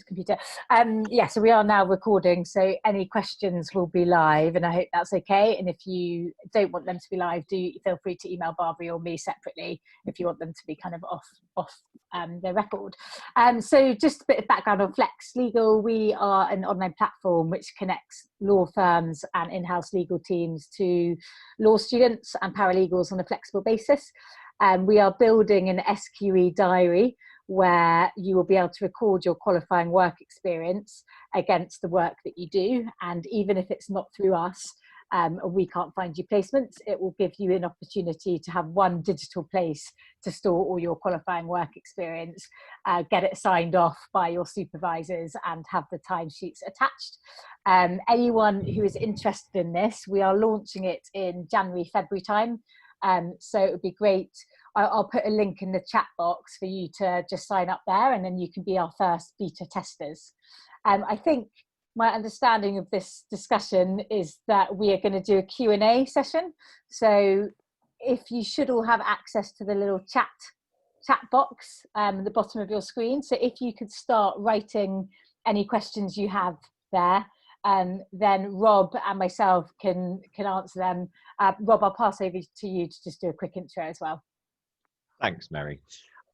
computer. Yeah, so we are now recording, so any questions will be live, and I hope that's okay. And if you don't want them to be live, do feel free to email BARBRI or me separately if you want them to be kind of off their record. So just a bit of background on Flex Legal. We are an online platform which connects law firms and in-house legal teams to law students and paralegals on a flexible basis. We are building an SQE diary where you will be able to record your qualifying work experience against the work that you do. And even if it's not through us, we can't find you placements, it will give you an opportunity to have one digital place to store all your qualifying work experience, get it signed off by your supervisors and have the timesheets attached. Anyone who is interested in this, we are launching it in January, February time. So it would be great. I'll put a link in the chat box for you to just sign up there, and then you can be our first beta testers. I think my understanding of this discussion is that we are going to do a Q&A session. So if you should all have access to the little chat box at the bottom of your screen. So if you could start writing any questions you have there, then Rob and myself can answer them. Rob, I'll pass over to you to just do a quick intro as well. Thanks, Mary.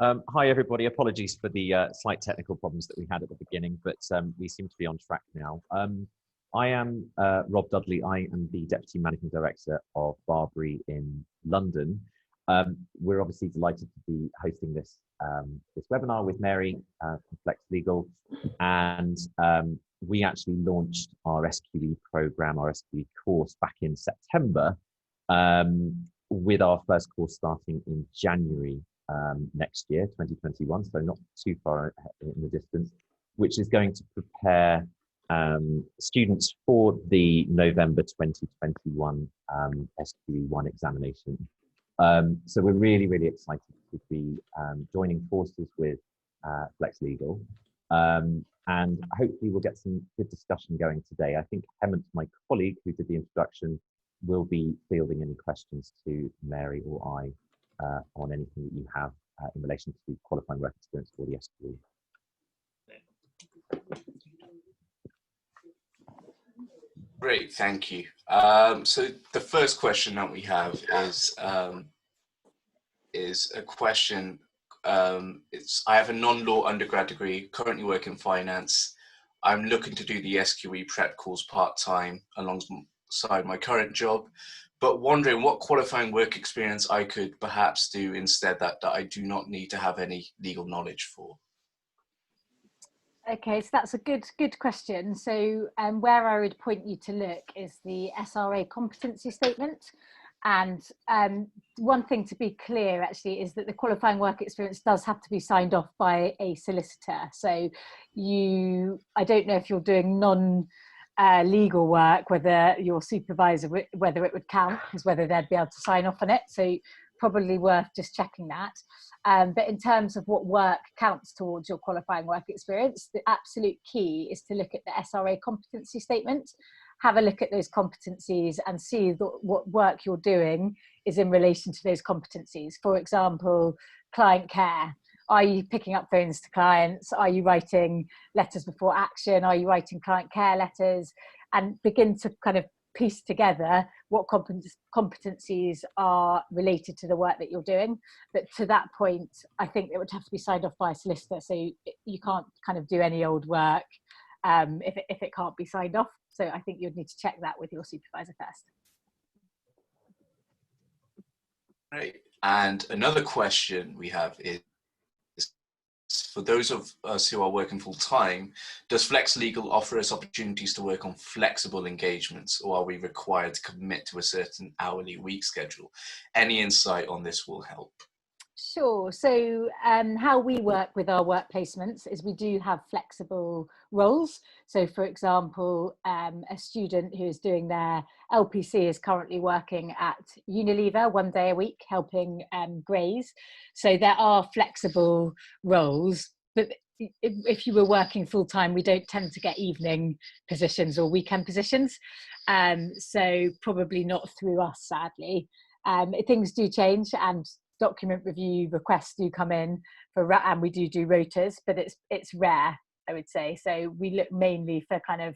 Hi, everybody. Apologies for the slight technical problems that we had at the beginning, but we seem to be on track now. I am Rob Dudley. I am the Deputy Managing Director of BARBRI in London. We're obviously delighted to be hosting this webinar with Mary from Flex Legal, and we actually launched our SQE program, our SQE course, back in September, with our first course starting in January next year, 2021, so not too far in the distance, which is going to prepare students for the November 2021 SQE1 examination. So we're really, really excited to be joining forces with Flex Legal. And hopefully we'll get some good discussion going today. I think Hemant, my colleague who did the introduction, will be fielding any questions to Mary or I on anything that you have in relation to qualifying work experience for the SQE. Great, thank you. So the first question that we have is a question. I have a non-law undergrad degree, currently work in finance. I'm looking to do the SQE prep course part-time alongside my current job, but wondering what qualifying work experience I could perhaps do instead that I do not need to have any legal knowledge for. Okay, so that's a good question. So where I would point you to look is the SRA competency statement. And one thing to be clear actually is that the qualifying work experience does have to be signed off by a solicitor. So I don't know if you're doing legal work, whether your supervisor, whether it would count, because whether they'd be able to sign off on it. So probably worth just checking that. But in terms of what work counts towards your qualifying work experience, the absolute key is to look at the SRA competency statement, have a look at those competencies and see what work you're doing is in relation to those competencies. For example, client care. Are you picking up phones to clients? Are you writing letters before action? Are you writing client care letters? And begin to kind of piece together what competencies are related to the work that you're doing. But to that point, I think it would have to be signed off by a solicitor. So you can't kind of do any old work if it can't be signed off. So I think you'd need to check that with your supervisor first. Right. And another question we have is, for those of us who are working full time, does Flex Legal offer us opportunities to work on flexible engagements, or are we required to commit to a certain hourly week schedule? Any insight on this will help. Sure. So how we work with our work placements is we do have flexible roles. So for example, a student who is doing their LPC is currently working at Unilever 1 day a week, helping graze. So there are flexible roles, but if you were working full time, we don't tend to get evening positions or weekend positions. So probably not through us, sadly. Things do change and document review requests do come in and we do rotas, but it's rare I would say. So we look mainly for kind of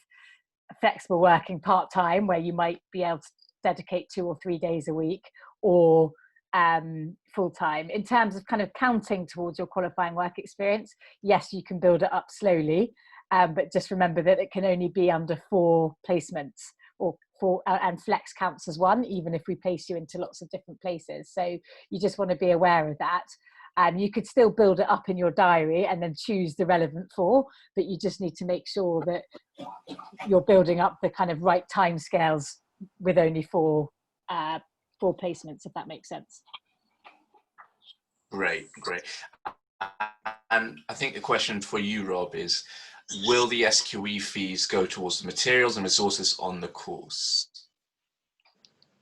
flexible working part-time, where you might be able to dedicate 2 or 3 days a week, or full-time. In terms of kind of counting towards your qualifying work experience, yes, you can build it up slowly, but just remember that it can only be under 4 placements, or 4, and flex counts as 1, even if we place you into lots of different places. So you just want to be aware of that. And you could still build it up in your diary and then choose the relevant 4, but you just need to make sure that you're building up the kind of right timescales with only 4 placements, if that makes sense. Great. And I think the question for you, Rob, is will the SQE fees go towards the materials and resources on the course?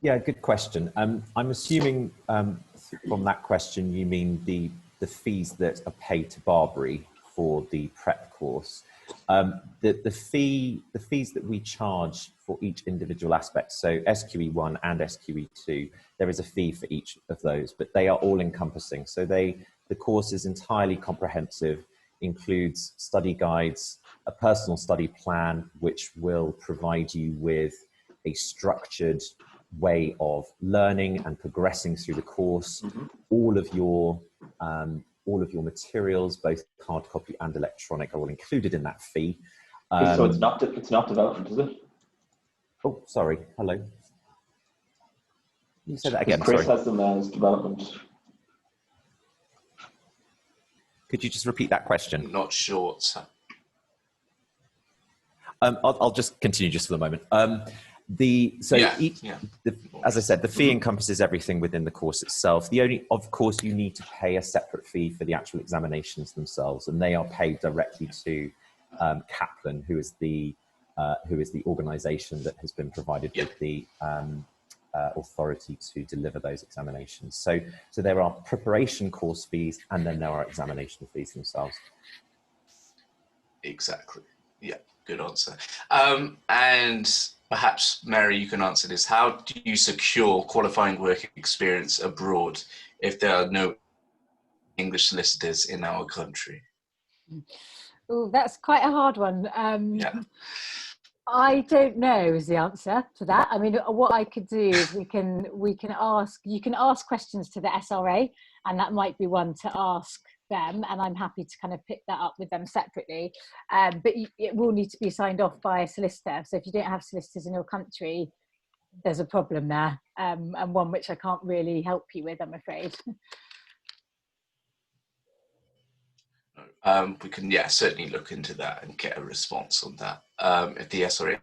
Yeah, good question. I'm assuming from that question you mean the fees that are paid to BARBRI for the prep course. The fees that we charge for each individual aspect, so SQE1 and SQE2, there is a fee for each of those, but they are all encompassing. So the course is entirely comprehensive, includes study guides, a personal study plan, which will provide you with a structured way of learning and progressing through the course. All of your materials, both hard copy and electronic, are all included in that fee. So it's not development, is it? Oh, sorry. Hello. Can you say that again? Chris Sorry. has them as development. Could you just repeat that question? Not sure. I'll just continue just for the moment. As I said, the fee encompasses everything within the course itself. Of course, you need to pay a separate fee for the actual examinations themselves, and they are paid directly to Kaplan, who is the organisation that has been provided with the authority to deliver those examinations. So there are preparation course fees, and then there are examination fees themselves. Exactly. Yeah, good answer. And perhaps, Mary, you can answer this. How do you secure qualifying work experience abroad if there are no English solicitors in our country? Oh, that's quite a hard one. Yeah. I don't know is the answer to that. I mean, what I could do is you can ask questions to the SRA, and that might be one to ask them, and I'm happy to kind of pick that up with them separately. But it will need to be signed off by a solicitor. So if you don't have solicitors in your country, there's a problem there, and one which I can't really help you with, I'm afraid. We can, certainly look into that and get a response on that. If the SRA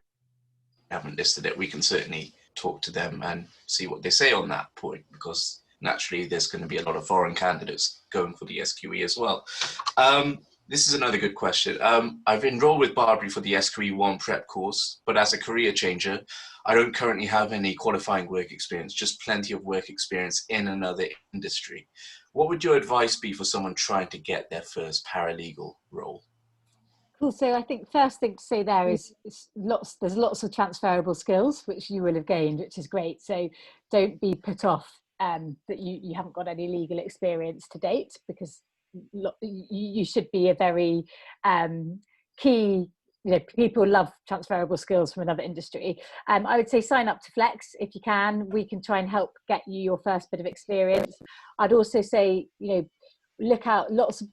haven't listed it, we can certainly talk to them and see what they say on that point, because naturally there's going to be a lot of foreign candidates going for the SQE as well. This is another good question. I've enrolled with BARBRI for the SQE1 prep course, but as a career changer, I don't currently have any qualifying work experience, just plenty of work experience in another industry. What would your advice be for someone trying to get their first paralegal role? Cool. So I think first thing to say there is there's lots of transferable skills which you will have gained, which is great. So don't be put off that you haven't got any legal experience to date, because you should be a very key. People love transferable skills from another industry. I would say sign up to Flex if you can. We can try and help get you your first bit of experience. I'd also say, look out, lots of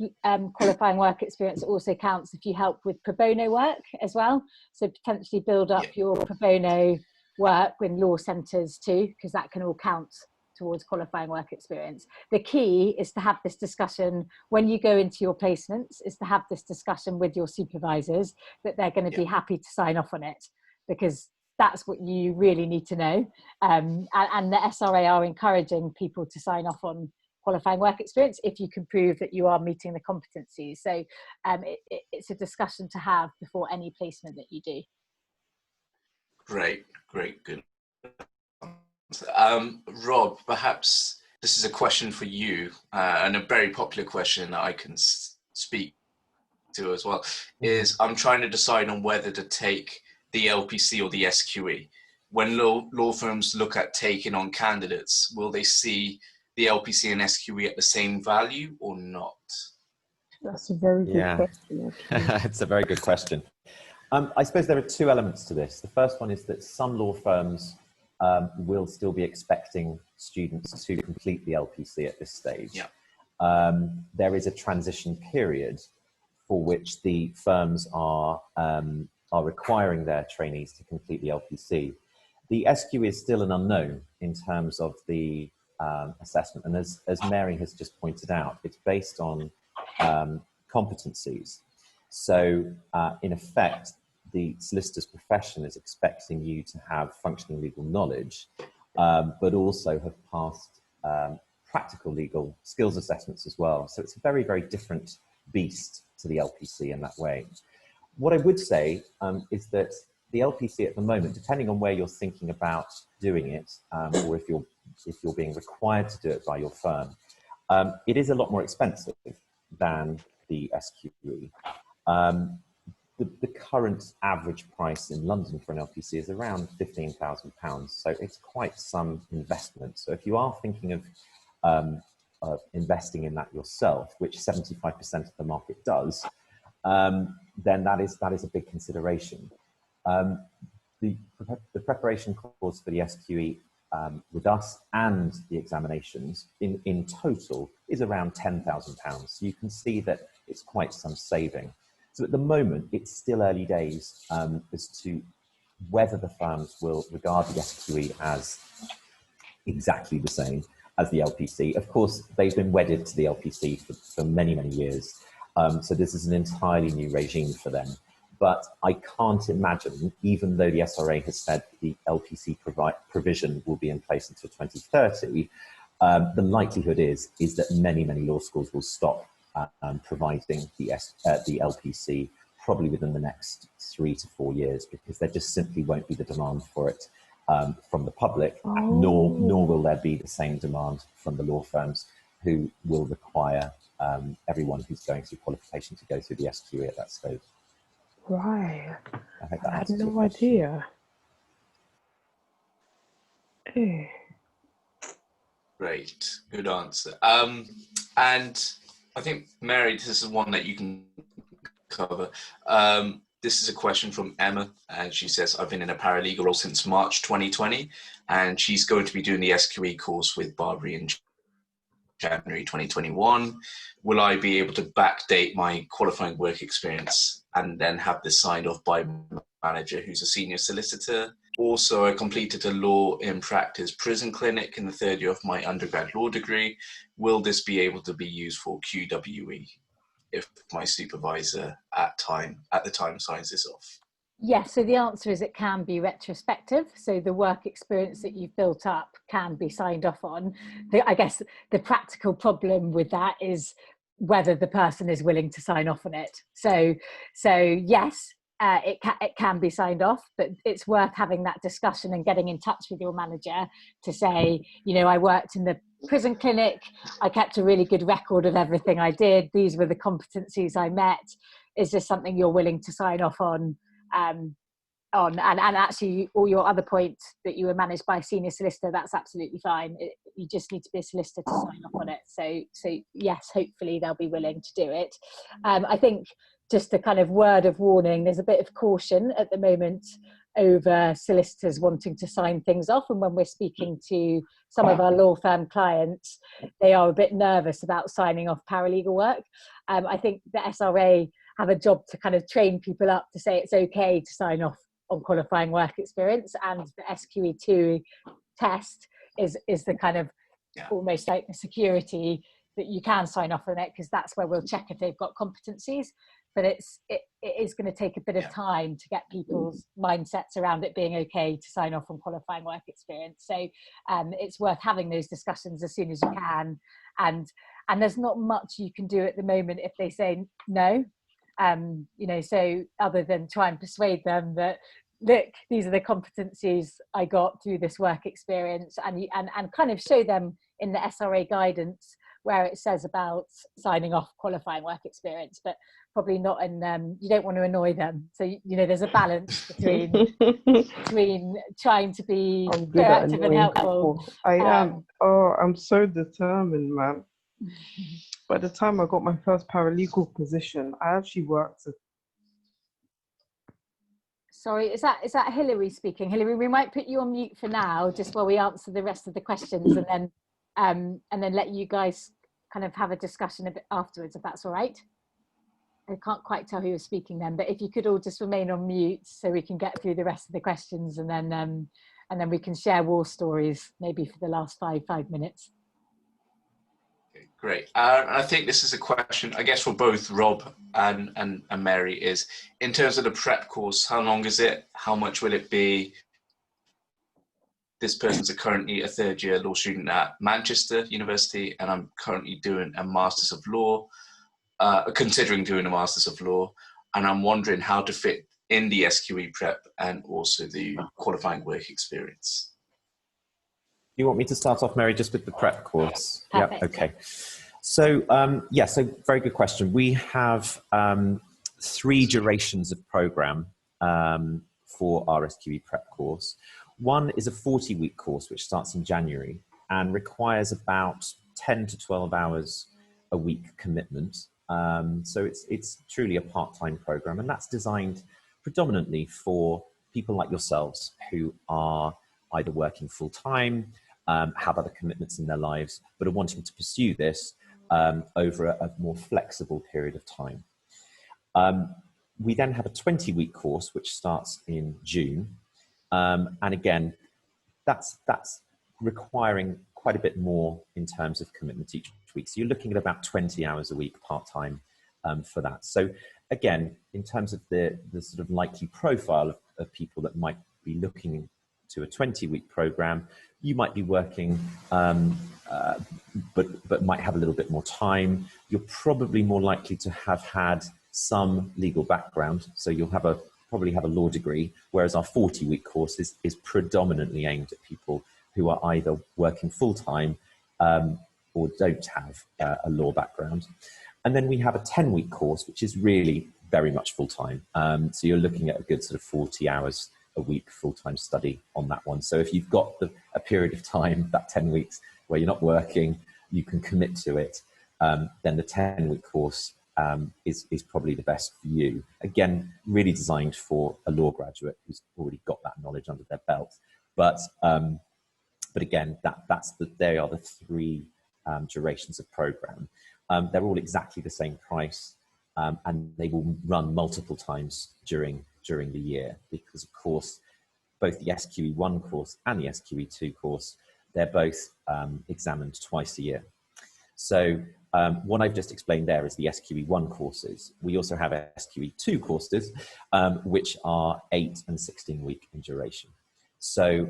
qualifying work experience also counts if you help with pro bono work as well. So potentially build up your pro bono work in law centres too, because that can all count towards qualifying work experience. The key is to have this discussion when you go into your placements, is to have this discussion with your supervisors that they're going to be happy to sign off on it, because that's what you really need to know. And the SRA are encouraging people to sign off on qualifying work experience if you can prove that you are meeting the competencies. So it's a discussion to have before any placement that you do. Great, good. Rob, perhaps this is a question for you, and a very popular question that I can speak to as well, is I'm trying to decide on whether to take the LPC or the SQE. When law firms look at taking on candidates, will they see the LPC and SQE at the same value or not? That's a very good Yeah. question, actually. It's a very good question. I suppose there are two elements to this. The first one is that some law firms will still be expecting students to complete the LPC at this stage. Yeah. There is a transition period for which the firms are requiring their trainees to complete the LPC. The SQE is still an unknown in terms of the assessment, and as Mary has just pointed out, it's based on competencies. So in effect, the solicitor's profession is expecting you to have functioning legal knowledge, but also have passed practical legal skills assessments as well. So it's a very, very different beast to the LPC in that way. What I would say is that the LPC at the moment, depending on where you're thinking about doing it, or if you're being required to do it by your firm, it is a lot more expensive than the SQE. The current average price in London for an LPC is around £15,000, so it's quite some investment. So if you are thinking of investing in that yourself, which 75% of the market does, then that is a big consideration. The preparation course for the SQE with us and the examinations in total is around £10,000. So you can see that it's quite some saving. So at the moment, it's still early days as to whether the firms will regard the SQE as exactly the same as the LPC. Of course, they've been wedded to the LPC for many, many years. So this is an entirely new regime for them. But I can't imagine, even though the SRA has said the LPC provision will be in place until 2030, the likelihood is that many, many law schools will stop providing the LPC probably within the next 3 to 4 years, because there just simply won't be the demand for it from the public, nor will there be the same demand from the law firms, who will require everyone who's going through qualification to go through the SQE at that stage. Right. I had no idea. Eh. Great, good answer. And I think, Mary, this is one that you can cover. This is a question from Emma, and she says, I've been in a paralegal role since March 2020, and she's going to be doing the SQE course with BARBRI in January 2021. Will I be able to backdate my qualifying work experience and then have this signed off by my manager, who's a senior solicitor? Also, I completed a law in practice prison clinic in the third year of my undergrad law degree. Will this be able to be used for QWE if my supervisor at the time signs this off? Yes, so the answer is it can be retrospective. So the work experience that you've built up can be signed off on. I guess the practical problem with that is whether the person is willing to sign off on it. So yes, it can be signed off, but it's worth having that discussion and getting in touch with your manager to say, you know, I worked in the prison clinic, I kept a really good record of everything I did, these were the competencies I met. Is this something you're willing to sign off on? And actually all your other points that you were managed by a senior solicitor, that's absolutely fine. You just need to be a solicitor to sign off on it. So yes, hopefully they'll be willing to do it. I think just a kind of word of warning, there's a bit of caution at the moment over solicitors wanting to sign things off, and when we're speaking to some of our law firm clients, they are a bit nervous about signing off paralegal work. I think the SRA have a job to kind of train people up to say it's okay to sign off on qualifying work experience, and the SQE2 test is the kind of almost like the security that you can sign off on it, because that's where we'll check if they've got competencies. But it is going to take a bit of time to get people's mindsets around it being okay to sign off on qualifying work experience. So it's worth having those discussions as soon as you can. And there's not much you can do at the moment if they say no. You know, so other than try and persuade them that, look, these are the competencies I got through this work experience, and kind of show them in the SRA guidance where it says about signing off qualifying work experience, but probably not in you don't want to annoy them. So, you know, there's a balance between trying to be proactive and helpful. I am. Oh, I'm so determined, man. By the time I got my first paralegal position, I actually worked as Sorry, is that Hilary speaking? Hilary, we might put you on mute for now, just while we answer the rest of the questions, and then let you guys kind of have a discussion a bit afterwards, if that's all right. I can't quite tell who was speaking then, but if you could all just remain on mute so we can get through the rest of the questions, and then we can share war stories maybe for the last five minutes. Okay, great. And I think this is a question, I guess, for both Rob and Mary, is in terms of the prep course, how long is it? How much will it be? This person's currently a third-year law student at Manchester University, and I'm currently doing a Masters of Law, considering doing a Masters of Law, and I'm wondering how to fit in the SQE prep and also the qualifying work experience. You want me to start off, Mary, just with the prep course? Perfect. Yeah, okay. So, so very good question. We have 3 durations of program for our SQE prep course. One is a 40-week course, which starts in January and requires about 10 to 12 hours a week commitment. So it's truly a part-time program, and that's designed predominantly for people like yourselves who are either working full-time, have other commitments in their lives, but are wanting to pursue this over a more flexible period of time. We then have a 20-week course, which starts in June. And again, that's requiring quite a bit more in terms of commitment each week. So you're looking at about 20 hours a week part-time for that. So again, in terms of the sort of likely profile of people that might be looking to a 20-week program, you might be working, but might have a little bit more time. You're probably more likely to have had some legal background, so you'll probably have a law degree, whereas our 40-week course is predominantly aimed at people who are either working full-time or don't have a law background. And then we have a 10-week course, which is really very much full-time. So you're looking at a good sort of 40 hours a week full-time study on that one. So if you've got a period of time, that 10 weeks where you're not working, you can commit to it, then the 10-week course is probably the best for you. Again, really designed for a law graduate who's already got that knowledge under their belt. But again, they are the 3 durations of program. They're all exactly the same price, and they will run multiple times during the year, because of course both the SQE1 course and the SQE2 course, they're both examined twice a year. So what I've just explained there is the SQE1 courses. We also have SQE2 courses, which are 8 and 16 week in duration. So,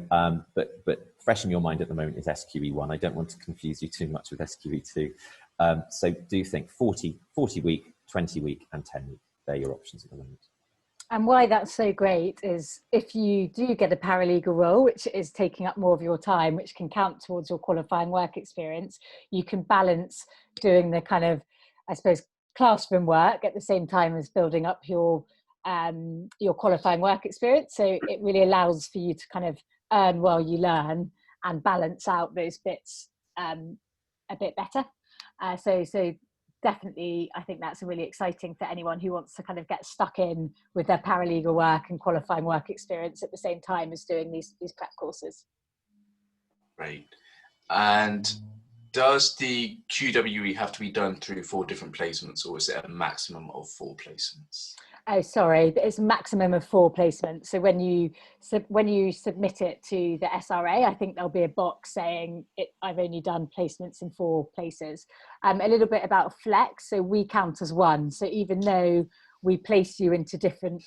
but fresh in your mind at the moment is SQE1. I don't want to confuse you too much with SQE2. So do think 40 week, 20 week, and 10 week. They're your options at the moment. And why that's so great is if you do get a paralegal role, which is taking up more of your time, which can count towards your qualifying work experience, you can balance doing the kind of, I suppose, classroom work at the same time as building up your qualifying work experience. So it really allows for you to kind of earn while you learn and balance out those bits a bit better. So definitely, I think that's really exciting for anyone who wants to kind of get stuck in with their paralegal work and qualifying work experience at the same time as doing these prep courses. Right. And does the QWE have to be done through 4 different placements, or is it a maximum of 4 placements? Oh, sorry, it's a maximum of 4 placements. So when you submit it to the SRA, I think there'll be a box saying I've only done placements in 4 places. A little bit about flex. So we count as 1. So even though we place you into different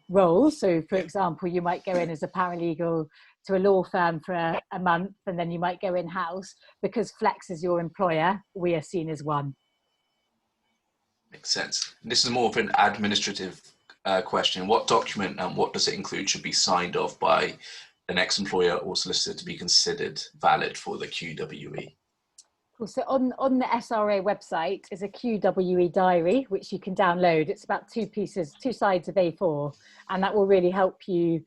roles, so for example, you might go in as a paralegal to a law firm for a month, and then you might go in-house, because flex is your employer, we are seen as 1. Makes sense. And this is more of an administrative question. What document and what does it include should be signed off by an ex-employer or solicitor to be considered valid for the QWE? Cool. So on the SRA website is a QWE diary, which you can download. It's about 2 sides of A4, and that will really help you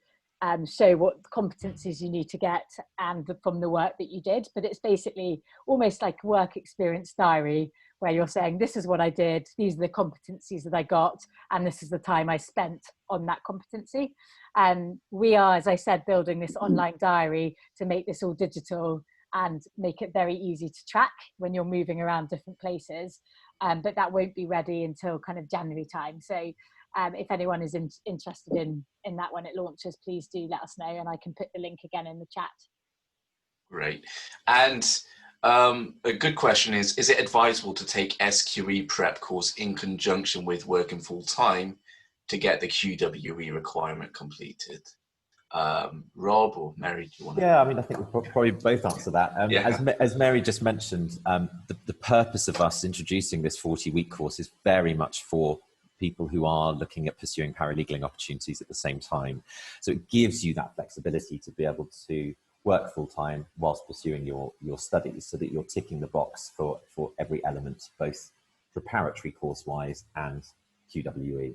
show what competencies you need to get and from the work that you did. But it's basically almost like a work experience diary, where you're saying, this is what I did, these are the competencies that I got, and this is the time I spent on that competency. And we are, as I said, building this online diary to make this all digital and make it very easy to track when you're moving around different places. But that won't be ready until kind of January time. So if anyone is interested in that when it launches, please do let us know, and I can put the link again in the chat. Great. And a good question is it advisable to take SQE prep course in conjunction with working full time to get the QWE requirement completed? Rob or Mary, do you want to? Yeah, I mean, I think we'll probably both answer that. As Mary just mentioned, the purpose of us introducing this 40-week course is very much for people who are looking at pursuing paralegaling opportunities at the same time. So it gives you that flexibility to be able to work full-time whilst pursuing your studies, so that you're ticking the box for every element, both preparatory course-wise and QWE.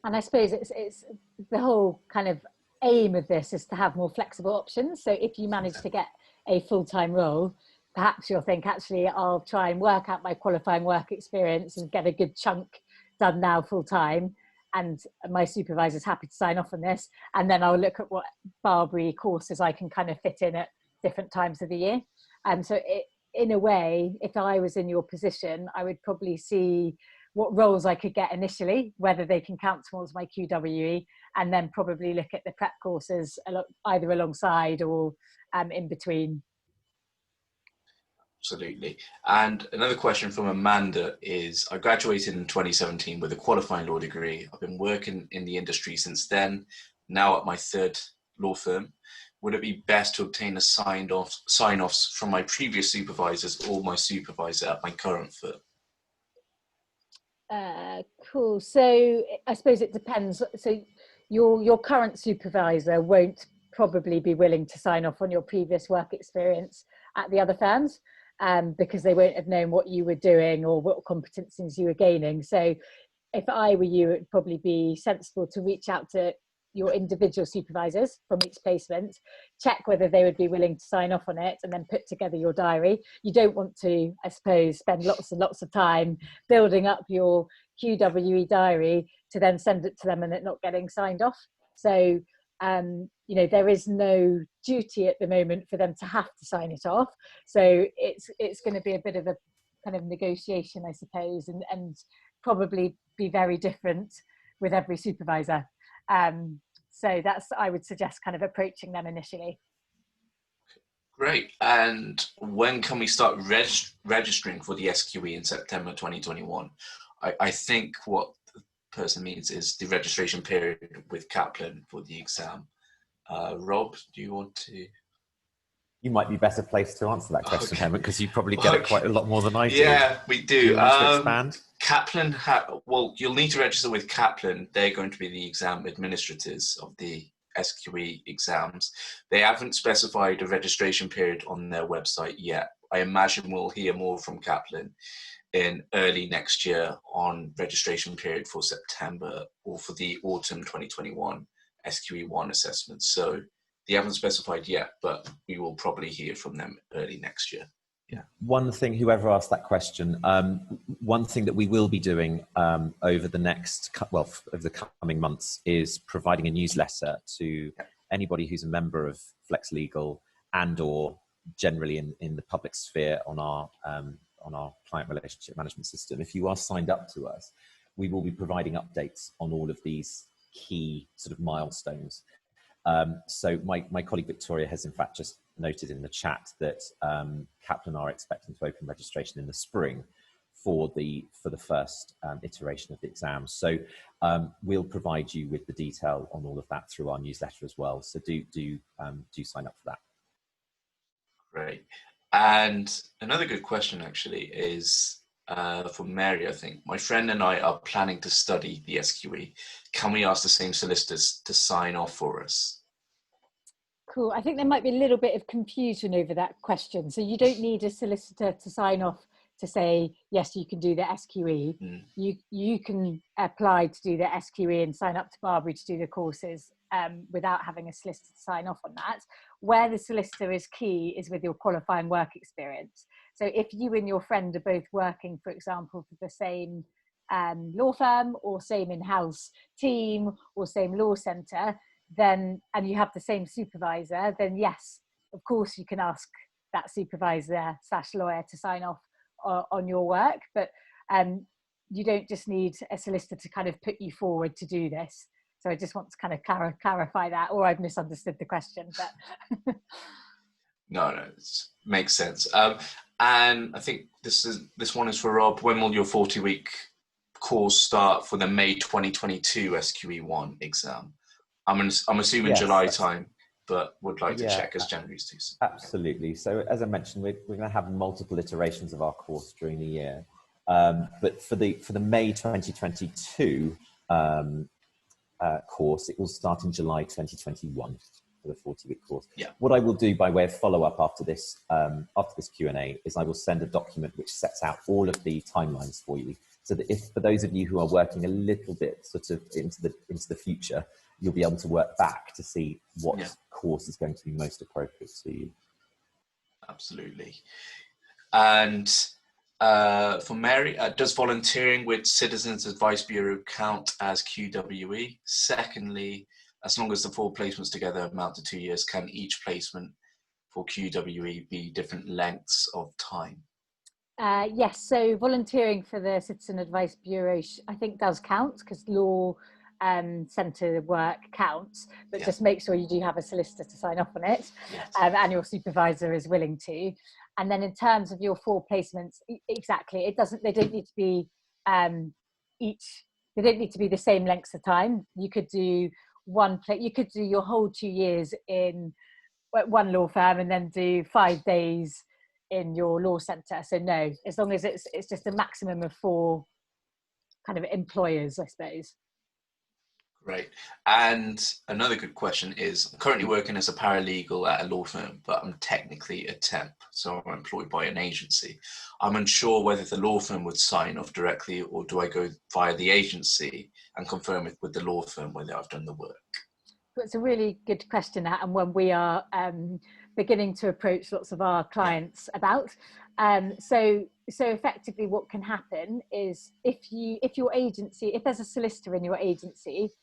And I suppose it's the whole kind of aim of this is to have more flexible options. So if you manage to get a full-time role, perhaps you'll think, actually, I'll try and work out my qualifying work experience and get a good chunk done now full-time, and my supervisor's happy to sign off on this, and then I'll look at what BARBRI courses I can kind of fit in at different times of the year. And so in a way, if I was in your position, I would probably see what roles I could get initially, whether they can count towards my QWE, and then probably look at the prep courses either alongside or in between. Absolutely. And another question from Amanda is, I graduated in 2017 with a qualifying law degree. I've been working in the industry since then, now at my third law firm. Would it be best to obtain a sign-offs from my previous supervisors or my supervisor at my current firm? Cool. So I suppose it depends. So your current supervisor won't probably be willing to sign off on your previous work experience at the other firms, because they won't have known what you were doing or what competencies you were gaining. So if I were you, it'd probably be sensible to reach out to your individual supervisors from each placement, check whether they would be willing to sign off on it, and then put together your diary. You don't want to, I suppose, spend lots and lots of time building up your QWE diary to then send it to them and it not getting signed off. So you know, there is no duty at the moment for them to have to sign it off. So it's going to be a bit of a kind of negotiation, I suppose, and probably be very different with every supervisor. So that's, I would suggest kind of approaching them initially. Great. And when can we start registering for the SQE in September 2021? I think what the person means is the registration period with Kaplan for the exam. Rob, do you want to? You might be better placed to answer that question, Hemant, because you probably get it quite a lot more than I do. Yeah, we do. Do you want to expand? Kaplan, well, you'll need to register with Kaplan. They're going to be the exam administrators of the SQE exams. They haven't specified a registration period on their website yet. I imagine we'll hear more from Kaplan in early next year on registration period for September or for the autumn 2021 SQE1 assessments. So they haven't specified yet, but we will probably hear from them early next year. Yeah. One thing, whoever asked that question, one thing that we will be doing over the over the coming months is providing a newsletter to anybody who's a member of Flex Legal and or generally in the public sphere on our client relationship management system. If you are signed up to us, we will be providing updates on all of these key sort of milestones. So my colleague Victoria has in fact just noted in the chat that Kaplan are expecting to open registration in the spring for the first iteration of the exam. So we'll provide you with the detail on all of that through our newsletter as well. So do sign up for that. Great. And another good question actually is for Mary, I think. My friend and I are planning to study the SQE. Can we ask the same solicitors to sign off for us? Cool. I think there might be a little bit of confusion over that question. So you don't need a solicitor to sign off to say, yes, you can do the SQE. You can apply to do the SQE and sign up to BARBRI to do the courses without having a solicitor sign off on that. Where the solicitor is key is with your qualifying work experience. So if you and your friend are both working, for example, for the same law firm or same in-house team or same law centre, then, and you have the same supervisor, then yes, of course you can ask that supervisor / lawyer to sign off on your work, but you don't just need a solicitor to kind of put you forward to do this. So I just want to kind of clarify that, or I've misunderstood the question. But No, it makes sense. And I think this one is for Rob. When will your 40-week course start for the May 2022 SQE1 exam? I'm assuming Yes, July time, but would like to yeah, check as January's too soon. Absolutely. So as I mentioned, we're going to have multiple iterations of our course during the year. But for the May 2022 course, it will start in July 2021 for the 40-week course. Yeah. What I will do by way of follow-up after this Q&A is I will send a document which sets out all of the timelines for you, so that if, for those of you who are working a little bit sort of into the future, you'll be able to work back to see what course is going to be most appropriate to you. Absolutely. And for Mary, does volunteering with Citizens Advice Bureau count as QWE? Secondly, as long as the 4 placements together amount to 2 years, can each placement for QWE be different lengths of time? Yes, so volunteering for the Citizen Advice Bureau, I think, does count, because law centre work counts, but just make sure you do have a solicitor to sign off on it, and your supervisor is willing to. And then in terms of your 4 placements, exactly, they don't need to be they don't need to be the same lengths of time. You could do you could do your whole 2 years in one law firm and then do 5 days in your law centre. So no, as long as it's just a maximum of 4 kind of employers, I suppose. Great. And another good question is, I'm currently working as a paralegal at a law firm, but I'm technically a temp, so I'm employed by an agency. I'm unsure whether the law firm would sign off directly, or do I go via the agency and confirm it with the law firm whether I've done the work? It's a really good question, that, and when we are beginning to approach lots of our clients about. So effectively what can happen is if your agency, if there's a solicitor in your agency,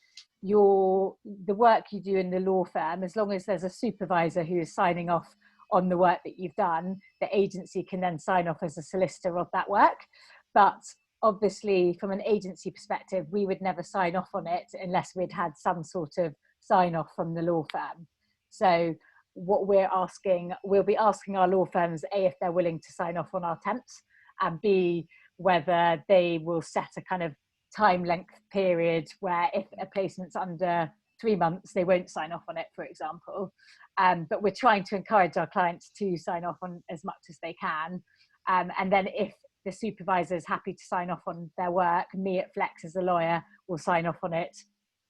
the work you do in the law firm, as long as there's a supervisor who is signing off on the work that you've done, the agency can then sign off as a solicitor of that work. But obviously from an agency perspective, we would never sign off on it unless we'd had some sort of sign off from the law firm. So what we'll be asking our law firms, A, if they're willing to sign off on our temps, and B, whether they will set a kind of time length period where if a placement's under 3 months, they won't sign off on it, for example. But we're trying to encourage our clients to sign off on as much as they can. And then if the supervisor is happy to sign off on their work, me at Flex as a lawyer will sign off on it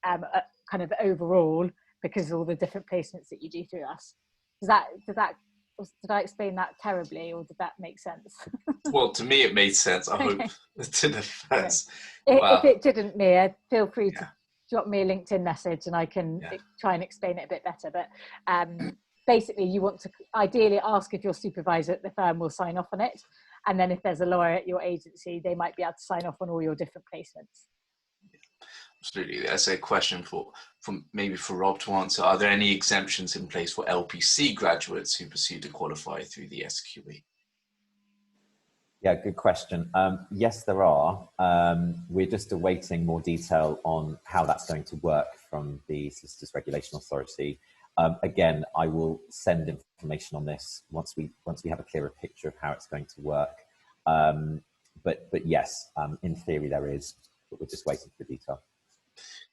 kind of overall, because of all the different placements that you do through us. Did I explain that terribly, or did that make sense? Well, to me, it made sense. I hope to the fans. If it didn't, Mia, feel free to drop me a LinkedIn message and I can try and explain it a bit better. But basically, you want to ideally ask if your supervisor at the firm will sign off on it. And then if there's a lawyer at your agency, they might be able to sign off on all your different placements. Absolutely. That's a question for maybe for Rob to answer. Are there any exemptions in place for LPC graduates who pursue to qualify through the SQE? Yeah, good question. Yes, there are. We're just awaiting more detail on how that's going to work from the Solicitors Regulation Authority. Again, I will send information on this once we have a clearer picture of how it's going to work. But yes, in theory there is, but we're just waiting for the detail.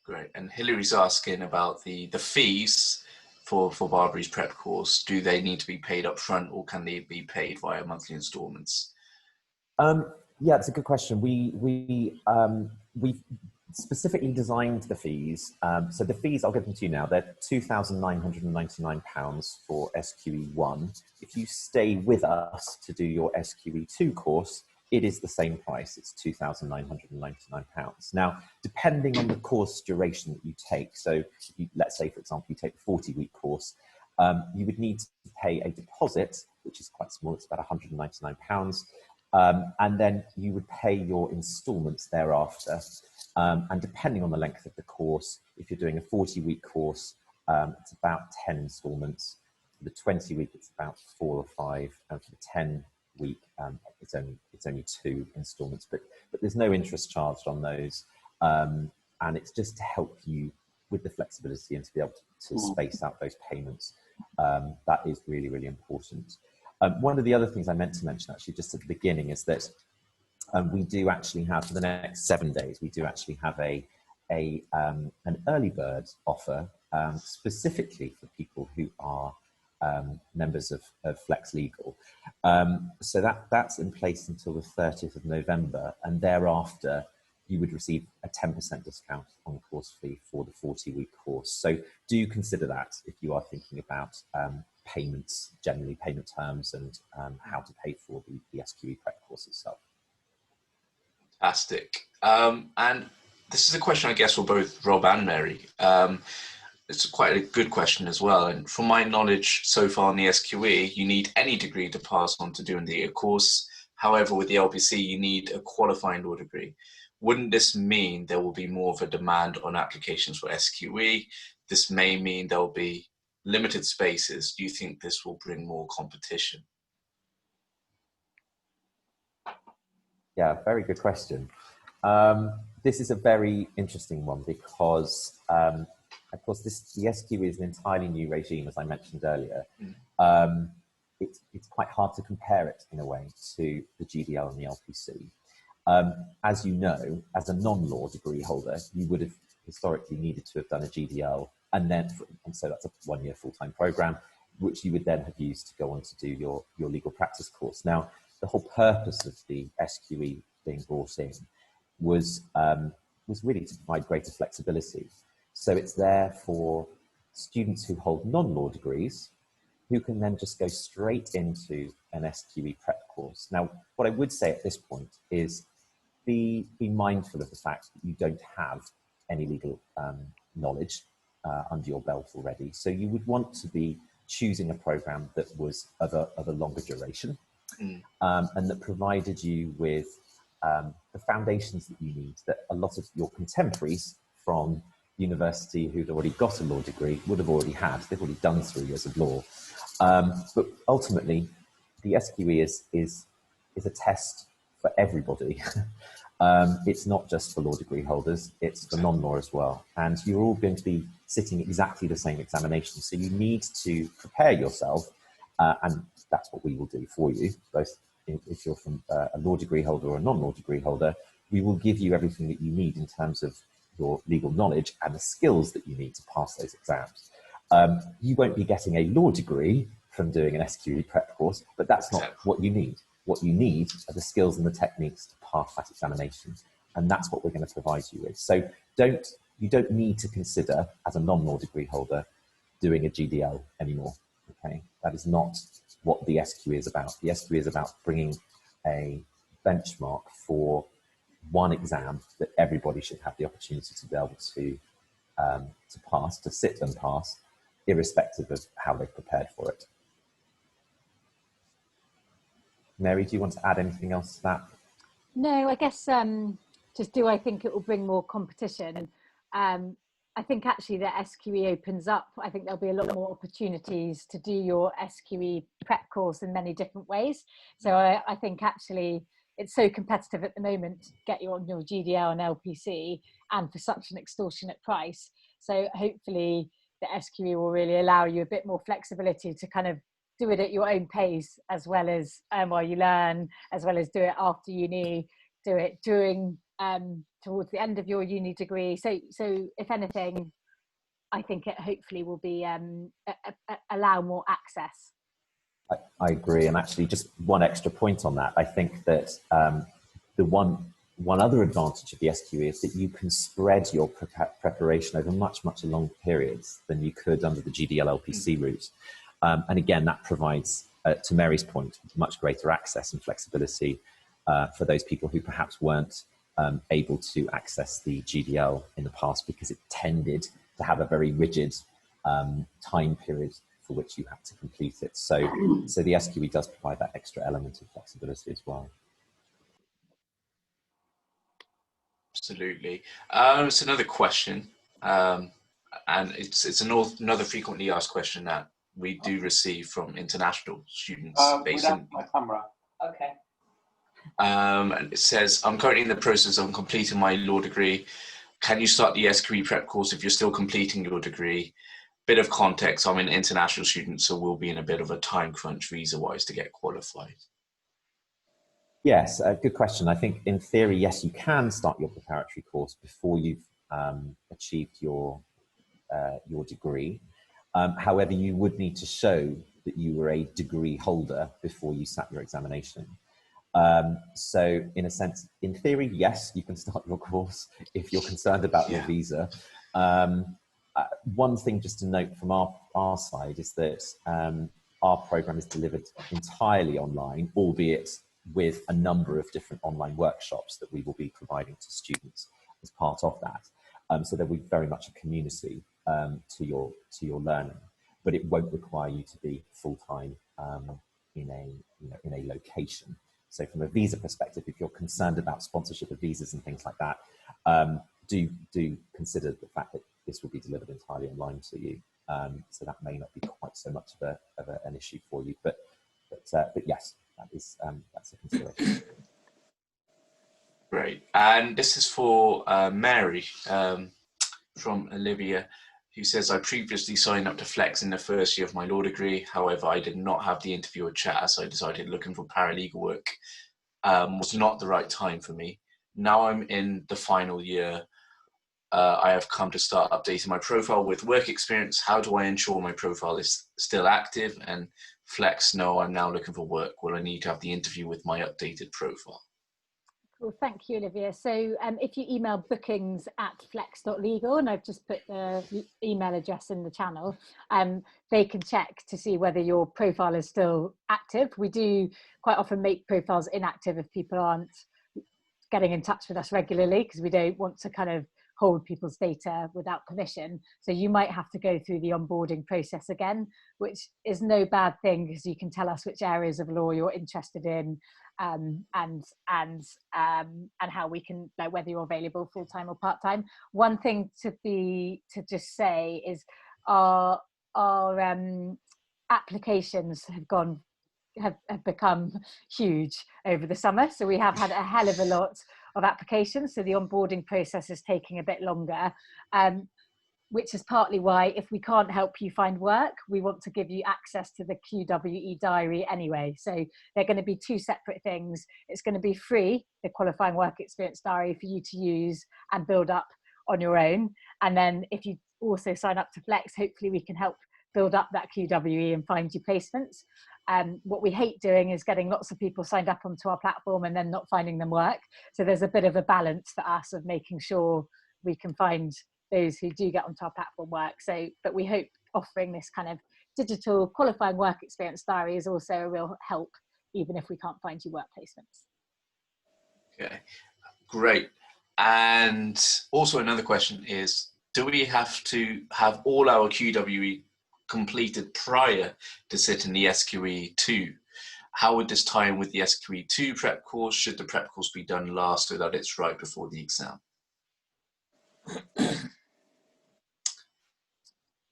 Great. And Hillary's asking about the fees for BARBRI's prep course. Do they need to be paid up front, or can they be paid via monthly installments? Yeah, it's a good question. We specifically designed the fees. So the fees, I'll give them to you now. They're £2,999 for SQE1. If you stay with us to do your SQE2 course, it is the same price. It's £2,999. Now, depending on the course duration that you take, so if you, let's say, for example, you take the 40-week course, you would need to pay a deposit which is quite small. It's about £199. And then you would pay your instalments thereafter. And depending on the length of the course, if you're doing a 40-week course, it's about 10 instalments. For the 20-week, it's about 4 or 5, and for the 10-week, it's only 2 instalments. But there's no interest charged on those, and it's just to help you with the flexibility and to be able to space out those payments. That is really, really important. One of the other things I meant to mention actually just at the beginning is that we do actually have, for the next 7 days, we do actually have an early bird offer specifically for people who are members of Flex Legal. So that's in place until the 30th of November, and thereafter you would receive a 10% discount on the course fee for the 40-week course. So do consider that if you are thinking about payments, generally payment terms, and how to pay for the SQE prep course itself. Fantastic. And this is a question, I guess, for both Rob and Mary. It's quite a good question as well. And from my knowledge so far in the SQE, you need any degree to pass on to doing the course. However, with the LPC, you need a qualifying law degree. Wouldn't this mean there will be more of a demand on applications for SQE? This may mean there will be limited spaces. Do you think this will bring more competition? Yeah, very good question. This is a very interesting one because, of course, the SQE is an entirely new regime, as I mentioned earlier. It's quite hard to compare it in a way to the GDL and the LPC. As you know, as a non-law degree holder, you would have historically needed to have done a GDL, and so that's a 1-year full-time program, which you would then have used to go on to do your legal practice course. Now, the whole purpose of the SQE being brought in was really to provide greater flexibility. So it's there for students who hold non-law degrees, who can then just go straight into an SQE prep course. Now, what I would say at this point is be mindful of the fact that you don't have any legal knowledge under your belt already. So you would want to be choosing a program that was of a longer duration, and that provided you with the foundations that you need, that a lot of your contemporaries from university who'd already got a law degree would have already had. They've already done 3 years of law. But ultimately, the SQE is a test for everybody. It's not just for law degree holders, it's for non-law as well. And you're all going to be sitting exactly the same examination. So you need to prepare yourself, and that's what we will do for you, both if you're from a law degree holder or a non-law degree holder. We will give you everything that you need in terms of your legal knowledge and the skills that you need to pass those exams. You won't be getting a law degree from doing an SQE prep course, but that's not what you need. What you need are the skills and the techniques to pass that examination. And that's what we're going to provide you with. So you don't need to consider, as a non-law degree holder, doing a GDL anymore. Okay, that is not what the SQE is about. The SQE is about bringing a benchmark for one exam that everybody should have the opportunity to be able to pass, to sit and pass, irrespective of how they've prepared for it. Mary, do you want to add anything else to that? No, I guess just do I think it will bring more competition? And I think actually the SQE opens up. I think there'll be a lot more opportunities to do your SQE prep course in many different ways. So I think actually it's so competitive at the moment to get you on your GDL and LPC, and for such an extortionate price. So hopefully the SQE will really allow you a bit more flexibility to kind of do it at your own pace, as well as while you learn, as well as do it after uni, do it during towards the end of your uni degree. So if anything, I think it hopefully will be allow more access. I agree, and actually just one extra point on that. I think that the one other advantage of the SQE is that you can spread your preparation over much longer periods than you could under the GDL LPC route. And again, that provides, to Mary's point, much greater access and flexibility for those people who perhaps weren't able to access the GDL in the past, because it tended to have a very rigid time period for which you have to complete it. So the SQE does provide that extra element of flexibility as well. Absolutely. It's another question, and it's another frequently asked question that we do receive from international students based in my camera. Okay. and it says, I'm currently in the process of completing my law degree. Can you start the SQE prep course if you're still completing your degree? Bit of context, I'm an international student, so we'll be in a bit of a time crunch visa-wise to get qualified. Yes, good question. I think in theory, yes, you can start your preparatory course before you've achieved your degree. However, you would need to show that you were a degree holder before you sat your examination. So in a sense, in theory, yes, you can start your course if you're concerned about your visa. One thing just to note from our side is that our program is delivered entirely online, albeit with a number of different online workshops that we will be providing to students as part of that. So there will be very much a community to your learning, but it won't require you to be full-time in a location. So from a visa perspective, if you're concerned about sponsorship of visas and things like that, do consider the fact that this will be delivered entirely online to you. So that may not be quite so much of an issue for you, but yes, that's a consideration. Great. And this is for Mary from Olivia, who says, I previously signed up to Flex in the first year of my law degree. However, I did not have the interview or chat, so I decided looking for paralegal work was not the right time for me. Now I'm in the final year. I have come to start updating my profile with work experience. How do I ensure my profile is still active? And Flex, no, I'm now looking for work. Will I need to have the interview with my updated profile? Well, thank you, Olivia. So if you email bookings@flex.legal, and I've just put the email address in the channel, they can check to see whether your profile is still active. We do quite often make profiles inactive if people aren't getting in touch with us regularly, because we don't want to kind of hold people's data without permission. So you might have to go through the onboarding process again, which is no bad thing, because you can tell us which areas of law you're interested in, and how we can, like, whether you're available full-time or part-time. One thing to just say is our applications have become huge over the summer. So we have had a hell of a lot of applications. So the onboarding process is taking a bit longer, which is partly why, if we can't help you find work, we want to give you access to the QWE diary anyway. So they're going to be two separate things. It's going to be free, the qualifying work experience diary, for you to use and build up on your own. And then if you also sign up to Flex, hopefully we can help build up that QWE and find you placements. What we hate doing is getting lots of people signed up onto our platform and then not finding them work. So there's a bit of a balance for us of making sure we can find those who do get onto our platform work. So, but we hope offering this kind of digital qualifying work experience diary is also a real help, even if we can't find you work placements. Okay, great. And also another question is, do we have to have all our QWE completed prior to sitting the SQE2? How would this tie in with the SQE2 prep course? Should the prep course be done last so that it's right before the exam?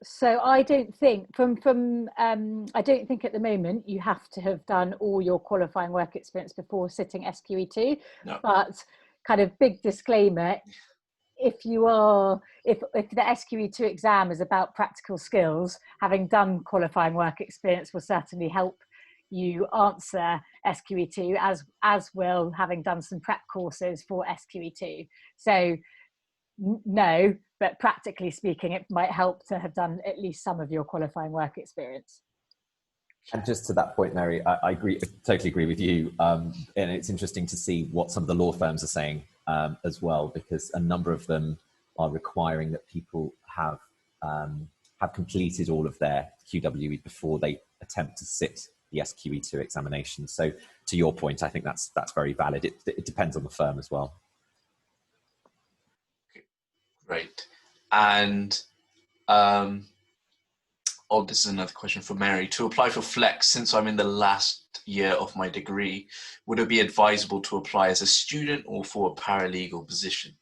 So I don't think I don't think at the moment you have to have done all your qualifying work experience before sitting SQE2. No. But kind of big disclaimer, if the SQE2 exam is about practical skills, having done qualifying work experience will certainly help you answer SQE2, as will having done some prep courses for SQE2. So no, but practically speaking, it might help to have done at least some of your qualifying work experience. And just to that point, Mary, I totally agree with you. And it's interesting to see what some of the law firms are saying as well, because a number of them are requiring that people have completed all of their QWE before they attempt to sit the SQE2 examination. So to your point, I think that's very valid. It depends on the firm as well. Great. And oh, this is another question for Mary. To apply for Flex, since I'm in the last year of my degree, would it be advisable to apply as a student or for a paralegal position?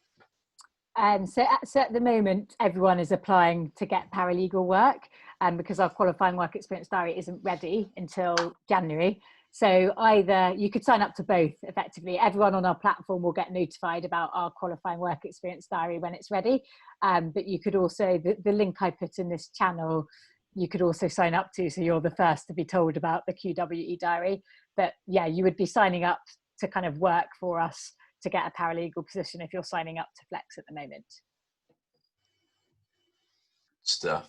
So at the moment, everyone is applying to get paralegal work, because our qualifying work experience diary isn't ready until January. So either you could sign up to both effectively. Everyone on our platform will get notified about our qualifying work experience diary when it's ready. But you could also, the link I put in this channel, you could also sign up to, so you're the first to be told about the QWE diary. But yeah, you would be signing up to kind of work for us to get a paralegal position if you're signing up to Flex at the moment. Stuff.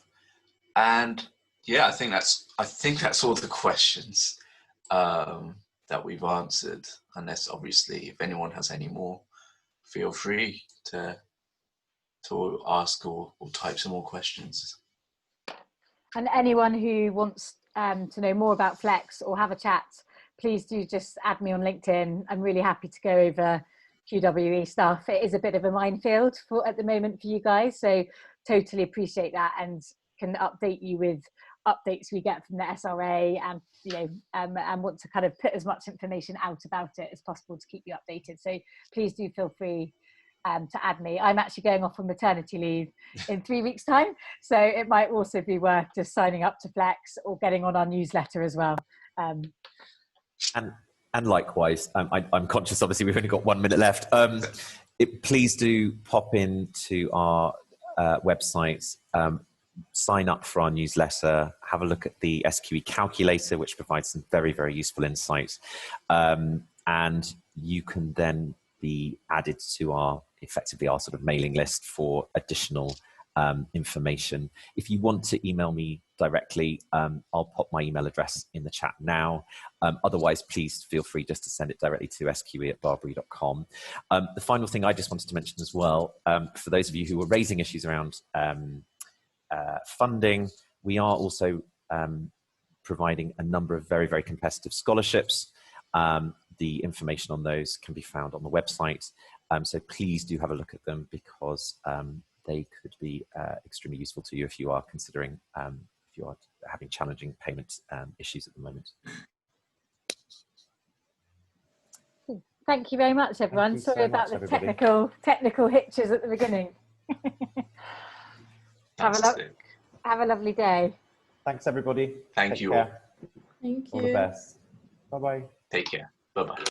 And yeah, I think that's all the questions that we've answered, unless obviously if anyone has any more, feel free to ask or type some more questions. And anyone who wants to know more about Flex or have a chat, please do just add me on LinkedIn. I'm really happy to go over QWE stuff. It is a bit of a minefield at the moment for you guys, so totally appreciate that, and can update you with updates we get from the SRA, and and want to kind of put as much information out about it as possible to keep you updated. So please do feel free to add me. I'm actually going off on maternity leave in 3 weeks' time, so it might also be worth just signing up to Flex or getting on our newsletter as well. And likewise, I'm conscious, obviously, we've only got 1 minute left. Please do pop into our website, sign up for our newsletter, have a look at the SQE calculator, which provides some very, very useful insights. And you can then be added to effectively our sort of mailing list for additional information. If you want to email me directly, I'll pop my email address in the chat now. Otherwise, please feel free just to send it directly to sqe@barbri.com. The final thing I just wanted to mention as well, for those of you who are raising issues around funding, we are also providing a number of very, very competitive scholarships. The information on those can be found on the website. So please do have a look at them, because they could be extremely useful to you if you are considering, if you are having challenging payment issues at the moment. Thank you very much, everyone. Sorry about the technical hitches at the beginning. Have a lovely day. Thanks, everybody. Thank you all. Thank you. All the best. Bye-bye. Take care. Bye-bye.